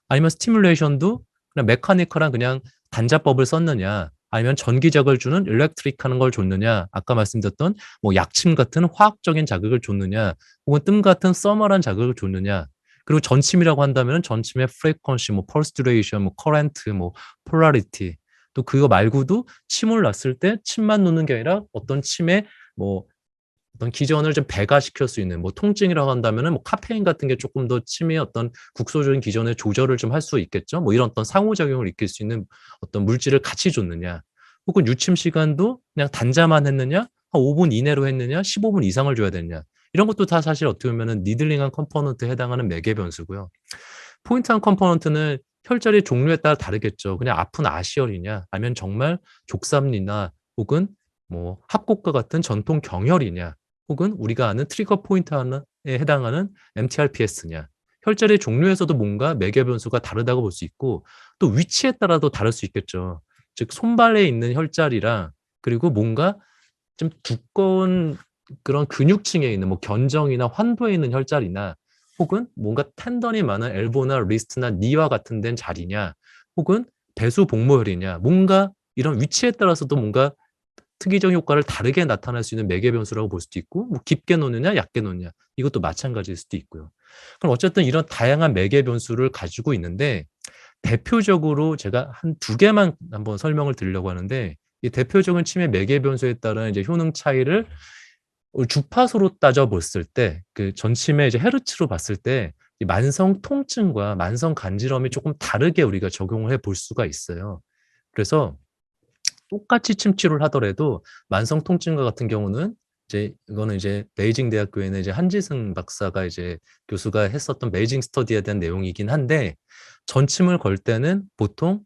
아니면 스티뮬레이션도 그냥 메카니컬한 그냥 단자법을 썼느냐, 아니면 전기자극을 주는 일렉트릭하는 걸 줬느냐, 아까 말씀드렸던 뭐 약침 같은 화학적인 자극을 줬느냐, 혹은 뜸 같은 서멀한 자극을 줬느냐, 그리고 전침이라고 한다면 전침의 프리퀀시, 뭐 펄스 듀레이션, 뭐 커런트, 뭐 폴라리티, 또 그거 말고도 침을 놨을 때 침만 놓는 게 아니라 어떤 침의 뭐 어떤 기전을 좀 배가시킬 수 있는 뭐 통증이라고 한다면은 뭐 카페인 같은 게 조금 더 침의 어떤 국소적인 기전의 조절을 좀 할 수 있겠죠. 뭐 이런 어떤 상호작용을 일으킬 수 있는 어떤 물질을 같이 줬느냐. 혹은 유침 시간도 그냥 단자만 했느냐, 한 5분 이내로 했느냐, 15분 이상을 줘야 되느냐. 이런 것도 다 사실 어떻게 보면은 니들링한 컴포넌트에 해당하는 매개 변수고요. 포인트한 컴포넌트는 혈자리 종류에 따라 다르겠죠. 그냥 아픈 아시혈이냐, 아니면 정말 족삼리나 혹은 뭐 합곡과 같은 전통 경혈이냐, 혹은 우리가 아는 트리거 포인트에 해당하는 MTRPS냐. 혈자리 종류에서도 뭔가 매개 변수가 다르다고 볼 수 있고 또 위치에 따라도 다를 수 있겠죠. 즉 손발에 있는 혈자리랑 그리고 뭔가 좀 두꺼운 그런 근육층에 있는 뭐 견정이나 환도에 있는 혈자리나 혹은 뭔가 텐던이 많은 엘보나 리스트나 니와 같은 데는 자리냐 혹은 배수 복모혈이냐 뭔가 이런 위치에 따라서도 뭔가 특이적 효과를 다르게 나타날 수 있는 매개 변수라고 볼 수도 있고 뭐 깊게 놓느냐 얕게 놓느냐 이것도 마찬가지일 수도 있고요. 그럼 어쨌든 이런 다양한 매개 변수를 가지고 있는데 대표적으로 제가 한 두 개만 한번 설명을 드리려고 하는데 이 대표적인 치매 매개 변수에 따른 이제 효능 차이를 주파수로 따져 봤을 때 그 전치매 이제 헤르츠로 봤을 때 이 만성 통증과 만성 간지럼이 조금 다르게 우리가 적용을 해 볼 수가 있어요. 그래서 똑같이 침 치료를 하더라도 만성 통증과 같은 경우는 이제 이거는 이제 베이징 대학교에 있는 이제 한지승 박사가 이제 교수가 했었던 베이징 스터디에 대한 내용이긴 한데, 전침을 걸 때는 보통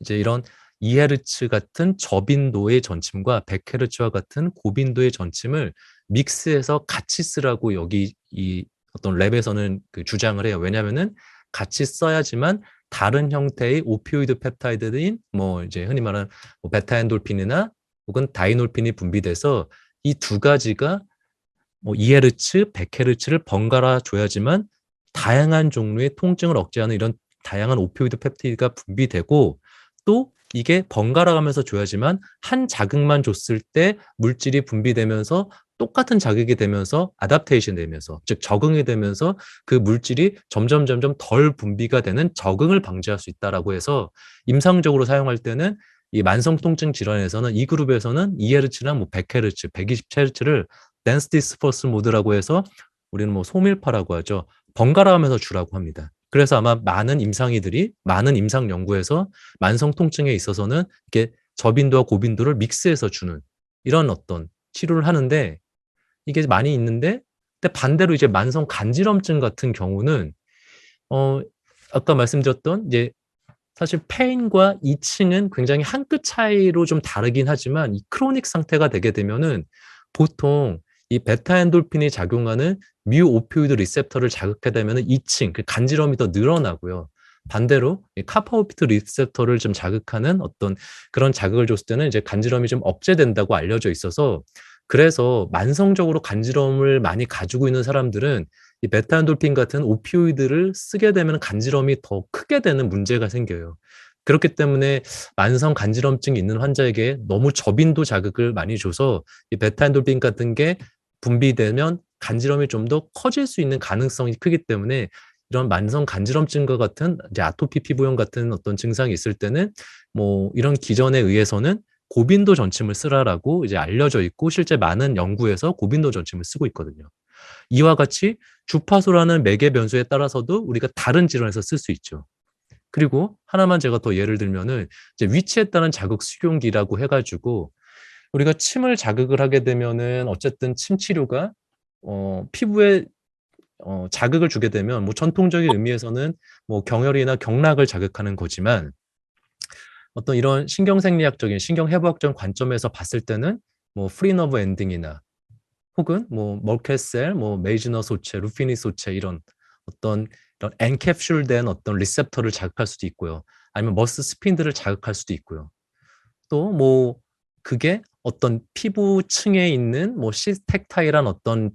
이제 이런 2헤르츠 같은 저빈도의 전침과 100헤르츠와 같은 고빈도의 전침을 믹스해서 같이 쓰라고 여기 이 어떤 랩에서는 그 주장을 해요. 왜냐면은 같이 써야지만 다른 형태의 오피오이드 펩타이드인 뭐 이제 흔히 말하는 뭐 베타엔돌핀이나 혹은 다이놀핀이 분비돼서 이 두 가지가 뭐 2헤르츠, 100헤르츠를 번갈아 줘야지만 다양한 종류의 통증을 억제하는 이런 다양한 오피오이드 펩티드가 분비되고, 또 이게 번갈아 가면서 줘야지만 한 자극만 줬을 때 물질이 분비되면서 똑같은 자극이 되면서 아답테이션 되면서, 즉 적응이 되면서 그 물질이 점점 덜 분비가 되는 적응을 방지할 수 있다라고 해서 임상적으로 사용할 때는 이 만성 통증 질환에서는 이 그룹에서는 2헤르츠나 뭐 100헤르츠, 120헤르츠를 댄스 디스퍼스 모드라고 해서 우리는 뭐 소밀파라고 하죠. 번갈아 가면서 주라고 합니다. 그래서 아마 많은 임상의들이 많은 임상 연구에서 만성 통증에 있어서는 이렇게 저빈도와 고빈도를 믹스해서 주는 이런 어떤 치료를 하는데, 이게 많이 있는데, 근데 반대로 이제 만성 간지럼증 같은 경우는 어 아까 말씀드렸던 이제 사실 페인과 이칭은 굉장히 한 끗 차이로 좀 다르긴 하지만, 이 크로닉 상태가 되게 되면은 보통 이 베타 엔돌핀이 작용하는 뮤 오피오이드 리셉터를 자극하게 되면은 이칭, 그 간지럼이 더 늘어나고요. 반대로 이 카파 오피오이드 리셉터를 좀 자극하는 어떤 그런 자극을 줬을 때는 이제 간지럼이 좀 억제된다고 알려져 있어서, 그래서 만성적으로 간지럼을 많이 가지고 있는 사람들은 이 베타엔돌핀 같은 오피오이드를 쓰게 되면 간지럼이 더 크게 되는 문제가 생겨요. 그렇기 때문에 만성 간지럼증이 있는 환자에게 너무 저빈도 자극을 많이 줘서 이 베타엔돌핀 같은 게 분비되면 간지럼이 좀 더 커질 수 있는 가능성이 크기 때문에, 이런 만성 간지럼증과 같은 이제 아토피 피부염 같은 어떤 증상이 있을 때는 뭐 이런 기전에 의해서는 고빈도 전침을 쓰라라고 이제 알려져 있고, 실제 많은 연구에서 고빈도 전침을 쓰고 있거든요. 이와 같이 주파수라는 매개 변수에 따라서도 우리가 다른 질환에서 쓸 수 있죠. 그리고 하나만 제가 더 예를 들면은 이제 위치에 따른 자극 수용기라고 해 가지고, 우리가 침을 자극을 하게 되면은 어쨌든 침 치료가 피부에 자극을 주게 되면 뭐 전통적인 의미에서는 뭐 경혈이나 경락을 자극하는 거지만, 어떤 이런 신경생리학적인 신경해부학적 관점에서 봤을 때는 뭐 프리너브 엔딩이나 혹은 뭐 멀케셀, 뭐 메이지너 소체, 루피니 소체 이런 어떤 이런 엔캡슐된 어떤 리셉터를 자극할 수도 있고요. 아니면 머스 스핀들을 자극할 수도 있고요. 또 뭐 그게 어떤 피부층에 있는 뭐 시스텍타일한 어떤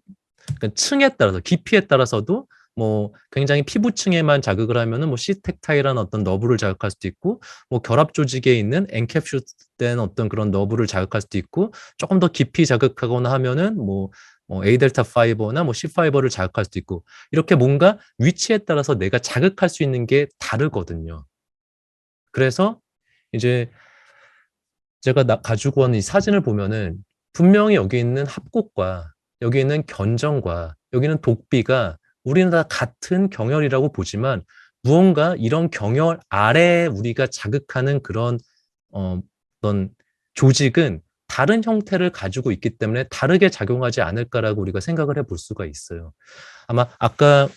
그 층에 따라서 깊이에 따라서도 뭐 굉장히 피부층에만 자극을 하면은 뭐 시스텍타일한 어떤 너브를 자극할 수도 있고, 뭐 결합 조직에 있는 엔캡슐된 어떤 그런 너브를 자극할 수도 있고, 조금 더 깊이 자극하거나 하면은 뭐 A 델타 파이버나 뭐 C 파이버를 자극할 수도 있고, 이렇게 뭔가 위치에 따라서 내가 자극할 수 있는 게 다르거든요. 그래서 이제 제가 가지고 온 이 사진을 보면은 분명히 여기 있는 합곡과 여기 있는 견정과 여기는 독비가 우리는 다 같은 경혈이라고 보지만, 무언가 이런 경혈 아래에 우리가 자극하는 그런 어떤 조직은 다른 형태를 가지고 있기 때문에 다르게 작용하지 않을까라고 우리가 생각을 해볼 수가 있어요. 아마 아까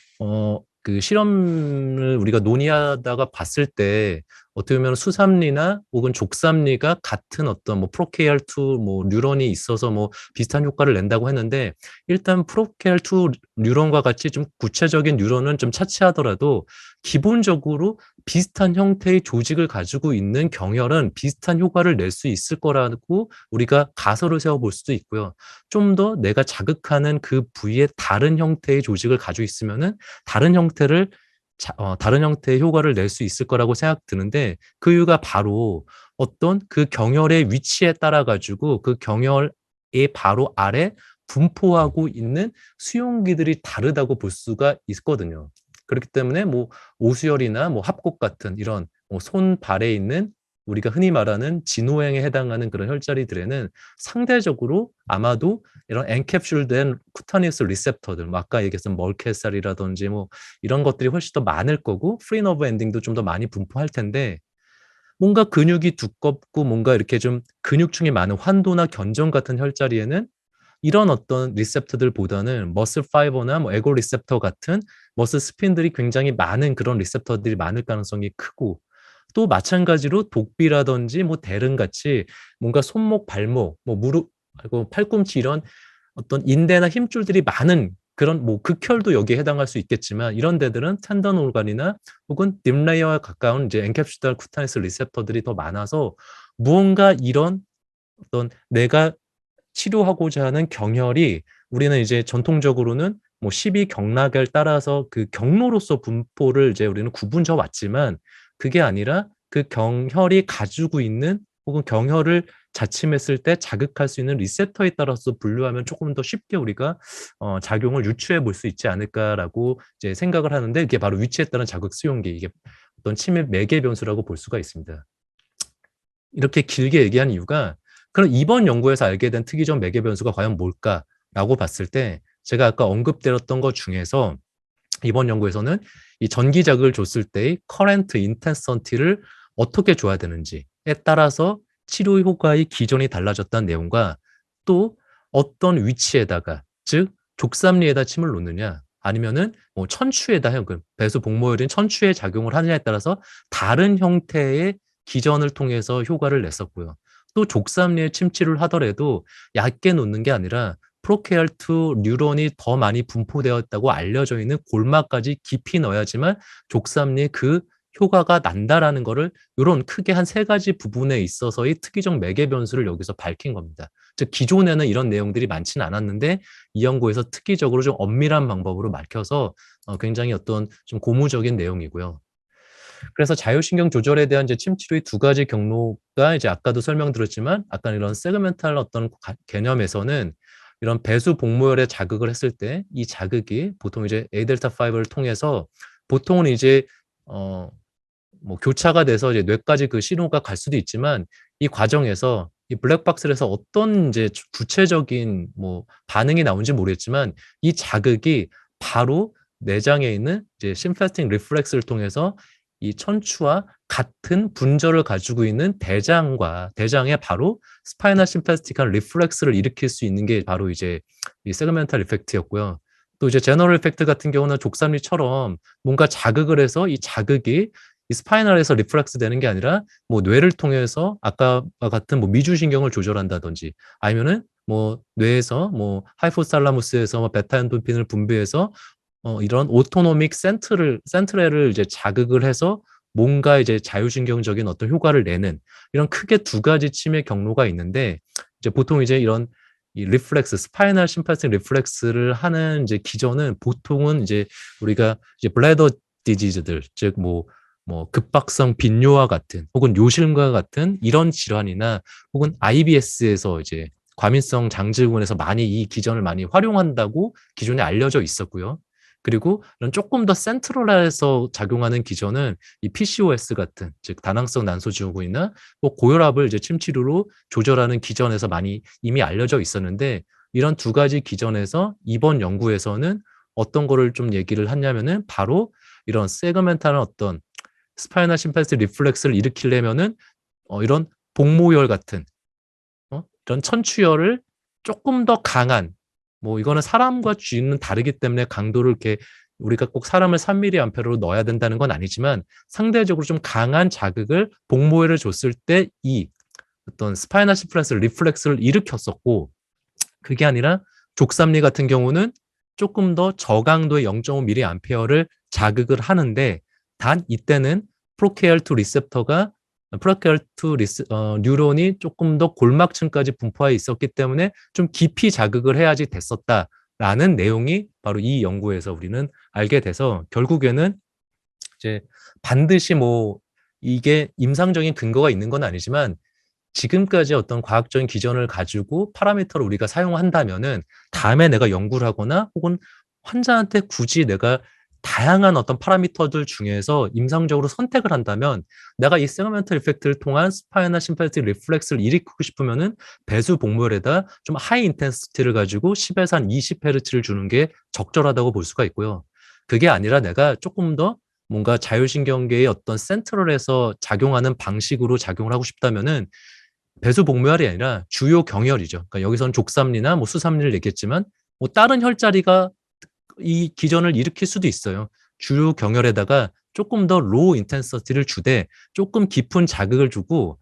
그 실험을 우리가 논의하다가 봤을 때 어떻게 보면 수삼리나 혹은 족삼리가 같은 어떤 뭐 프로케알2 뭐 뉴런이 있어서 뭐 비슷한 효과를 낸다고 했는데, 일단 프로케알2 뉴런과 같이 좀 구체적인 뉴런은 좀 차치하더라도 기본적으로 비슷한 형태의 조직을 가지고 있는 경혈은 비슷한 효과를 낼 수 있을 거라고 우리가 가설을 세워볼 수도 있고요. 좀 더 내가 자극하는 그 부위에 다른 형태의 조직을 가지고 있으면은 다른 형태를 다른 형태의 효과를 낼 수 있을 거라고 생각 드는데, 그 이유가 바로 어떤 그 경혈의 위치에 따라 가지고 그 경혈의 바로 아래 분포하고 있는 수용기들이 다르다고 볼 수가 있거든요. 그렇기 때문에 뭐 오수열이나 뭐 합곡 같은 이런 뭐 손발에 있는 우리가 흔히 말하는 진호행에 해당하는 그런 혈자리들에는 상대적으로 아마도 이런 엔캡슐된 쿠타니우스 리셉터들, 뭐 아까 얘기했던 멀케살이라든지 뭐 이런 것들이 훨씬 더 많을 거고, 프리 너브 엔딩도 좀 더 많이 분포할 텐데, 뭔가 근육이 두껍고 뭔가 이렇게 좀 근육층이 많은 환도나 견종 같은 혈자리에는 이런 어떤 리셉터들보다는 머슬 파이버나 뭐 에고 리셉터 같은 머슬 스핀들이 굉장히 많은 그런 리셉터들이 많을 가능성이 크고, 또 마찬가지로 독비라든지 뭐 대릉같이 뭔가 손목, 발목, 뭐 무릎, 그리고 팔꿈치 이런 어떤 인대나 힘줄들이 많은 그런 뭐 극혈도 여기에 해당할 수 있겠지만, 이런 데들은 텐던 올간이나 혹은 딥레이어에 가까운 이제 엔캡슐달 쿠타니스 리셉터들이 더 많아서 무언가 이런 어떤 내가 치료하고자 하는 경혈이, 우리는 이제 전통적으로는 뭐 12경락을 따라서 그 경로로서 분포를 이제 우리는 구분져 왔지만, 그게 아니라 그 경혈이 가지고 있는 혹은 경혈을 자침했을 때 자극할 수 있는 리셉터에 따라서 분류하면 조금 더 쉽게 우리가 작용을 유추해 볼 수 있지 않을까라고 이제 생각을 하는데, 이게 바로 위치에 따른 자극 수용기, 이게 어떤 침입 매개 변수라고 볼 수가 있습니다. 이렇게 길게 얘기한 이유가, 그럼 이번 연구에서 알게 된 특이적 매개 변수가 과연 뭘까라고 봤을 때, 제가 아까 언급드렸던 것 중에서 이번 연구에서는 이 전기 자극을 줬을 때의 커런트 인텐시티를 어떻게 줘야 되는지에 따라서 치료 효과의 기전이 달라졌다는 내용과, 또 어떤 위치에다가, 즉 족삼리에다 침을 놓느냐 아니면은 뭐 천추에다, 배수 복모혈인 천추에 작용을 하느냐에 따라서 다른 형태의 기전을 통해서 효과를 냈었고요. 또 족삼리에 침치를 하더라도 얕게 놓는 게 아니라 프로케알투 뉴런이 더 많이 분포되었다고 알려져 있는 골막까지 깊이 넣어야지만 족삼리에 그 효과가 난다라는 거를, 요런 크게 한 3가지 부분에 있어서의 특이적 매개 변수를 여기서 밝힌 겁니다. 즉 기존에는 이런 내용들이 많지는 않았는데 이 연구에서 특이적으로 좀 엄밀한 방법으로 밝혀서 굉장히 어떤 좀 고무적인 내용이고요. 그래서 자율신경 조절에 대한 이제 침치료의 2가지 경로가 이제 아까도 설명드렸지만, 아까 이런 세그멘탈 어떤 개념에서는 이런 배수 복모혈에 자극을 했을 때 이 자극이 보통 이제 A델타5를 통해서 보통은 이제 뭐 교차가 돼서 이제 뇌까지 그 신호가 갈 수도 있지만, 이 과정에서 이 블랙박스에서 어떤 이제 구체적인 뭐 반응이 나오는지 모르겠지만, 이 자극이 바로 내장에 있는 이제 심패스틱 리플렉스를 통해서 이 천추와 같은 분절을 가지고 있는 대장에 바로 스파이널 심패스틱한 리플렉스를 일으킬 수 있는 게 바로 이제 이 세그멘탈 이펙트였고요. 또 이제 제너럴 이펙트 같은 경우는 족삼리처럼 뭔가 자극을 해서 이 자극이 이 스파이널에서 리플렉스 되는 게 아니라 뭐 뇌를 통해서 아까와 같은 뭐 미주신경을 조절한다든지, 아니면은 뭐 뇌에서 뭐 하이포살라무스에서 뭐 베타 엔도핀을 분비해서 이런 오토노믹 센트럴을 이제 자극을 해서 뭔가 이제 자율신경적인 어떤 효과를 내는, 이런 크게 2가지 치매 경로가 있는데, 이제 보통 이제 이런 이 리플렉스, 스파이널 심파틱 리플렉스를 하는 이제 기전은 보통은 이제 우리가 이제 블래더 디지즈들, 즉 뭐 급박성 빈뇨와 같은 혹은 요실과 같은 이런 질환이나, 혹은 IBS에서 이제 과민성 장증후군에서 많이 이 기전을 많이 활용한다고 기존에 알려져 있었고요. 그리고 이런 조금 더 센트럴해서 작용하는 기전은 이 PCOS 같은, 즉 다낭성 난소증후군이나 뭐 고혈압을 이제 침치료로 조절하는 기전에서 많이 이미 알려져 있었는데, 이런 2가지 기전에서 이번 연구에서는 어떤 거를 좀 얘기를 하냐면은, 바로 이런 세그멘탈한 어떤 스파이널 심패스 리플렉스를 일으키려면은 이런 복모혈 같은 이런 천추혈을 조금 더 강한, 뭐 이거는 사람과 쥐는 다르기 때문에 강도를 이렇게 우리가 꼭 사람을 3mA로 넣어야 된다는 건 아니지만, 상대적으로 좀 강한 자극을 복모혈을 줬을 때 이 어떤 스파이널 심플렉스 리플렉스를 일으켰었고, 그게 아니라 족삼리 같은 경우는 조금 더 저강도의 0.5mA를 자극을 하는데, 단 이때는 프로케알2 리셉터가 뉴런이 조금 더 골막층까지 분포해 있었기 때문에 좀 깊이 자극을 해야지 됐었다라는 내용이 바로 이 연구에서 우리는 알게 돼서, 결국에는 이제 반드시 뭐 이게 임상적인 근거가 있는 건 아니지만, 지금까지 어떤 과학적인 기전을 가지고 파라미터를 우리가 사용한다면은, 다음에 내가 연구를 하거나 혹은 환자한테 굳이 내가 다양한 어떤 파라미터들 중에서 임상적으로 선택을 한다면, 내가 이 세그멘탈 이펙트를 통한 스파이널 심패틱 리플렉스를 일으키고 싶으면은 배수 복모혈에다 좀 하이 인텐시티를 가지고 10에서 한 20Hz를 주는 게 적절하다고 볼 수가 있고요. 그게 아니라 내가 조금 더 뭔가 자율신경계의 어떤 센트럴에서 작용하는 방식으로 작용을 하고 싶다면은, 배수복묘혈이 아니라 주요 경혈이죠. 그러니까 여기서는 족삼리나 뭐 수삼리를 얘기했지만 뭐 다른 혈자리가 이 기전을 일으킬 수도 있어요. 주요 경혈에다가 조금 더 로우 인텐서티를 주되 조금 깊은 자극을 주고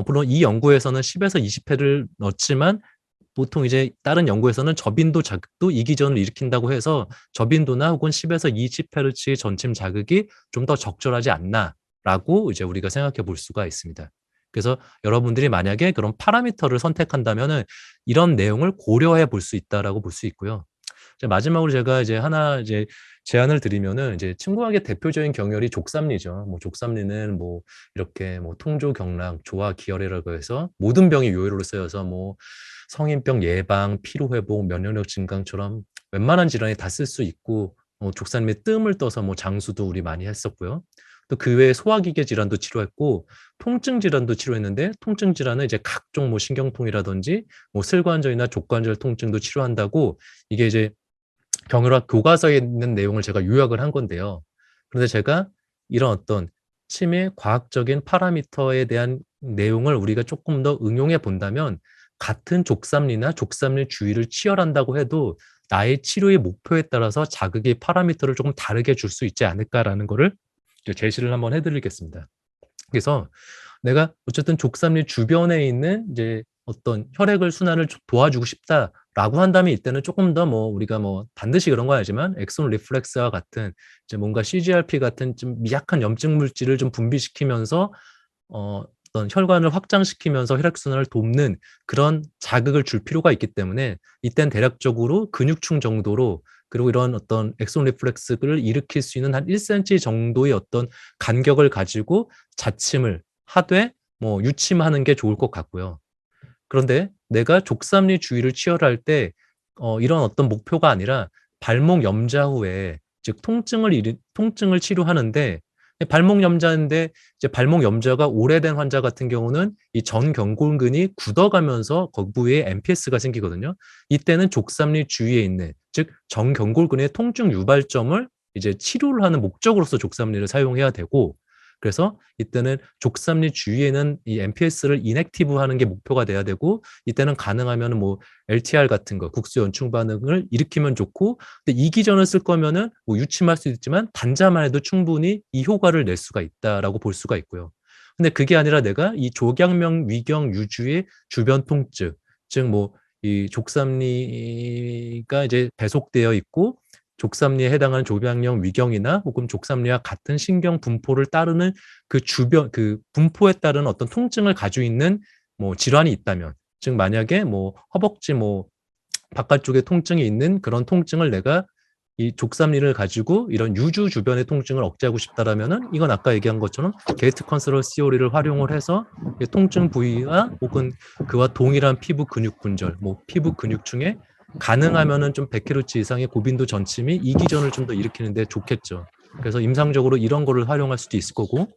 물론 이 연구에서는 10에서 20회를 넣지만 보통 이제 다른 연구에서는 저빈도 자극도 이 기전을 일으킨다고 해서 저빈도나 혹은 10에서 20Hz의 전침 자극이 좀 더 적절하지 않나라고 이제 우리가 생각해 볼 수가 있습니다. 그래서 여러분들이 만약에 그런 파라미터를 선택한다면은 이런 내용을 고려해 볼 수 있다라고 볼 수 있고요. 이제 마지막으로 제가 이제 하나 이제 제안을 드리면은 이제 친구학의 대표적인 경혈이 족삼리죠. 뭐 족삼리는 뭐 이렇게 뭐 통조경락, 조화기혈이라고 해서 모든 병이 요요로 쓰여서 뭐 성인병 예방, 피로회복, 면역력 증강처럼 웬만한 질환에 다 쓸 수 있고 족삼리에 뜸을 떠서 뭐 장수도 우리 많이 했었고요. 또 그 외에 소화기계 질환도 치료했고 통증 질환도 치료했는데 통증 질환은 이제 각종 뭐 신경통이라든지 뭐 슬관절이나 족관절 통증도 치료한다고 이게 이제 경영학 교과서에 있는 내용을 제가 요약을 한 건데요. 그런데 제가 이런 어떤 치매 과학적인 파라미터에 대한 내용을 우리가 조금 더 응용해 본다면 같은 족삼리나 족삼리 주위를 치열한다고 해도 나의 치료의 목표에 따라서 자극의 파라미터를 조금 다르게 줄 수 있지 않을까라는 거를 제시를 한번 해드리겠습니다. 그래서 내가 어쨌든 족삼리 주변에 있는 이제 어떤 혈액을 순환을 도와주고 싶다라고 한다면 이때는 조금 더 뭐 우리가 뭐 반드시 그런 건 아니지만 엑손 리플렉스와 같은 이제 뭔가 CGRP 같은 좀 미약한 염증 물질을 좀 분비시키면서 어떤 혈관을 확장시키면서 혈액순환을 돕는 그런 자극을 줄 필요가 있기 때문에 이땐 대략적으로 근육충 정도로 그리고 이런 어떤 엑손 리플렉스를 일으킬 수 있는 한 1cm 정도의 어떤 간격을 가지고 자침을 하되 뭐 유침하는 게 좋을 것 같고요. 그런데 내가 족삼리 주위를 치열할 때 이런 어떤 목표가 아니라 발목 염좌 후에 즉 통증을 치료하는데 발목 염좌인데 이제 발목 염좌가 오래된 환자 같은 경우는 이 전경골근이 굳어가면서 거기에 MPS가 생기거든요. 이때는 족삼리 주위에 있는 즉 전경골근의 통증 유발점을 이제 치료를 하는 목적으로서 족삼리를 사용해야 되고 그래서 이때는 족삼리 주위에는 이 MPS를 인액티브 하는 게 목표가 돼야 되고 이때는 가능하면 뭐 LTR 같은 거 국수 연충 반응을 일으키면 좋고 근데 이 기전을 쓸 거면은 뭐 유침할 수 있지만 단자만 해도 충분히 이 효과를 낼 수가 있다라고 볼 수가 있고요. 근데 그게 아니라 내가 이 조경명 위경 유주의 주변 통증 즉 뭐 이 족삼리가 이제 배속되어 있고 족삼리에 해당하는 조경명 위경이나 혹은 족삼리와 같은 신경 분포를 따르는 그 주변 그 분포에 따른 어떤 통증을 가지고 있는 뭐 질환이 있다면 즉 만약에 뭐 허벅지 뭐 바깥쪽에 통증이 있는 그런 통증을 내가 이 족삼리를 가지고 이런 유주 주변의 통증을 억제하고 싶다라면은 이건 아까 얘기한 것처럼 게이트 컨서럴 시오리를 활용을 해서 통증 부위와 혹은 그와 동일한 피부 근육 군절, 뭐 피부 근육층에 가능하면은 좀 100Hz 이상의 고빈도 전침이 이 기전을 좀 더 일으키는데 좋겠죠. 그래서 임상적으로 이런 거를 활용할 수도 있을 거고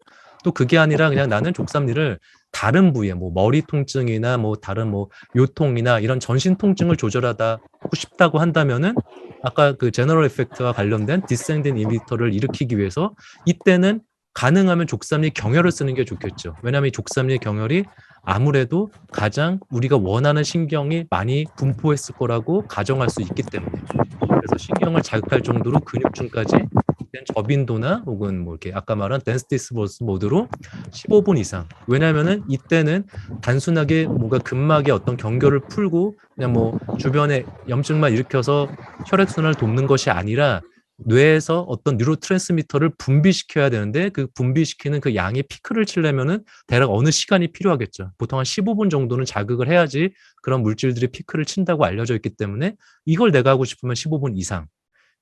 또 그게 아니라 그냥 나는 족삼리를 다른 부위에 뭐 머리 통증이나 뭐 다른 뭐 요통이나 이런 전신 통증을 조절하고 싶다고 한다면은 아까 그 제너럴 에펙트와 관련된 디센딩 인히비터를 일으키기 위해서 이때는 가능하면 족삼리 경혈을 쓰는 게 좋겠죠. 왜냐하면 이 족삼리 경혈이 아무래도 가장 우리가 원하는 신경이 많이 분포했을 거라고 가정할 수 있기 때문에 그래서 신경을 자극할 정도로 근육층까지 저빈도나 혹은 뭐 이렇게 아까 말한 덴시티 스포츠 모드로 15분 이상. 왜냐하면은 이때는 단순하게 뭔가 근막의 어떤 경결을 풀고 그냥 뭐 주변에 염증만 일으켜서 혈액순환을 돕는 것이 아니라 뇌에서 어떤 뉴로트랜스미터를 분비시켜야 되는데 그 분비시키는 그 양의 피크를 치려면은 대략 어느 시간이 필요하겠죠. 보통 한 15분 정도는 자극을 해야지 그런 물질들이 피크를 친다고 알려져 있기 때문에 이걸 내가 하고 싶으면 15분 이상.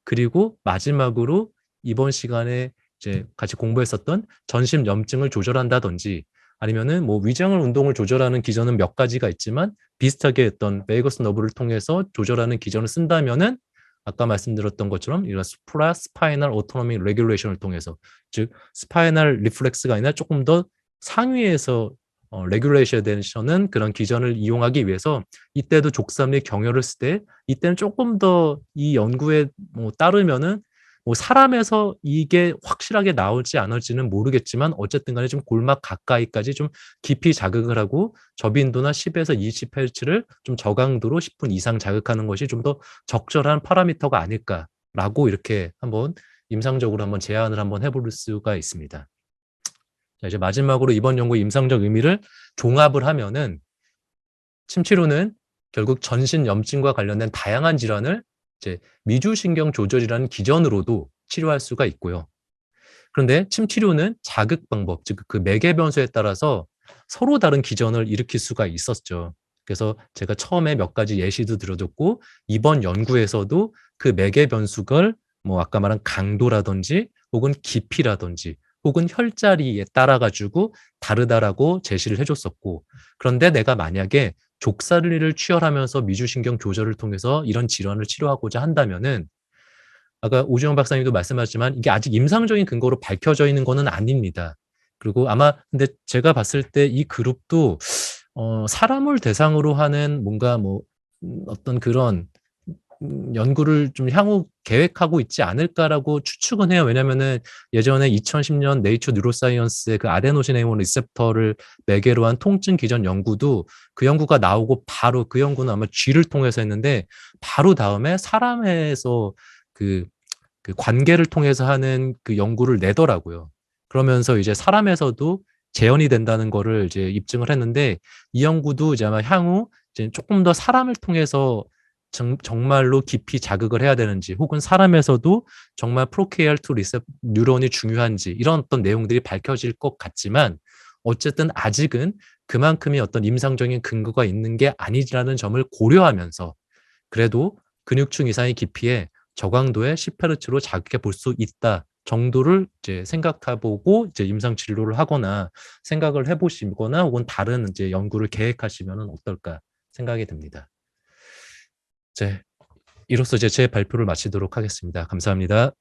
그리고 마지막으로 이번 시간에 이제 같이 공부했었던 전신 염증을 조절한다든지 아니면은 뭐 위장을 운동을 조절하는 기전은 몇 가지가 있지만 비슷하게 어떤 베이거스 너브를 통해서 조절하는 기전을 쓴다면은 아까 말씀드렸던 것처럼 이런 수프라 스파이널 오토노미 레귤레이션을 통해서 즉 스파이널 리플렉스가 아니라 조금 더 상위에서 레귤레이션은 그런 기전을 이용하기 위해서 이때도 족삼리 경혈을 쓸 때 이때는 조금 더 이 연구에 뭐 따르면은 뭐 사람에서 이게 확실하게 나올지 안 나올지는 모르겠지만 어쨌든 간에 좀 골막 가까이까지 좀 깊이 자극을 하고 저빈도나 10에서 20Hz를 좀 저강도로 10분 이상 자극하는 것이 좀 더 적절한 파라미터가 아닐까라고 이렇게 한번 임상적으로 한번 제안을 한번 해볼 수가 있습니다. 자, 이제 마지막으로 이번 연구의 임상적 의미를 종합을 하면은 침 치료는 결국 전신 염증과 관련된 다양한 질환을 이제 미주신경 조절이라는 기전으로도 치료할 수가 있고요. 그런데 침 치료는 자극 방법, 즉 그 매개 변수에 따라서 서로 다른 기전을 일으킬 수가 있었죠. 그래서 제가 처음에 몇 가지 예시도 들어줬고 이번 연구에서도 그 매개 변수걸 뭐 아까 말한 강도라든지 혹은 깊이라든지 혹은 혈자리에 따라 가지고 다르다라고 제시를 해줬었고, 그런데 내가 만약에 족살리를 취혈하면서 미주신경 조절을 통해서 이런 질환을 치료하고자 한다면은 아까 오주영 박사님도 말씀하셨지만 이게 아직 임상적인 근거로 밝혀져 있는 거는 아닙니다. 그리고 아마 근데 제가 봤을 때 이 그룹도 사람을 대상으로 하는 뭔가 뭐 어떤 그런 연구를 좀 향후 계획하고 있지 않을까라고 추측은 해요. 왜냐면은 예전에 2010년 네이처 뉴로사이언스의 그 아데노신 A1 리셉터를 매개로 한 통증 기전 연구도 그 연구가 나오고 바로 그 연구는 아마 쥐를 통해서 했는데 바로 다음에 사람에서 그 그 관계를 통해서 하는 그 연구를 내더라고요. 그러면서 이제 사람에서도 재현이 된다는 거를 이제 입증을 했는데 이 연구도 이제 아마 향후 이제 조금 더 사람을 통해서 정말로 깊이 자극을 해야 되는지 혹은 사람에서도 정말 프로케이알2 리셉 뉴런이 중요한지 이런 어떤 내용들이 밝혀질 것 같지만 어쨌든 아직은 그만큼의 어떤 임상적인 근거가 있는 게 아니라는 점을 고려하면서 그래도 근육층 이상의 깊이에 저강도의 10Hz로 자극해 볼 수 있다 정도를 이제 생각해 보고 이제 임상 진료를 하거나 생각을 해 보시거나 혹은 다른 이제 연구를 계획하시면은 어떨까 생각이 듭니다. 이제 이로써 이제 제 발표를 마치도록 하겠습니다. 감사합니다.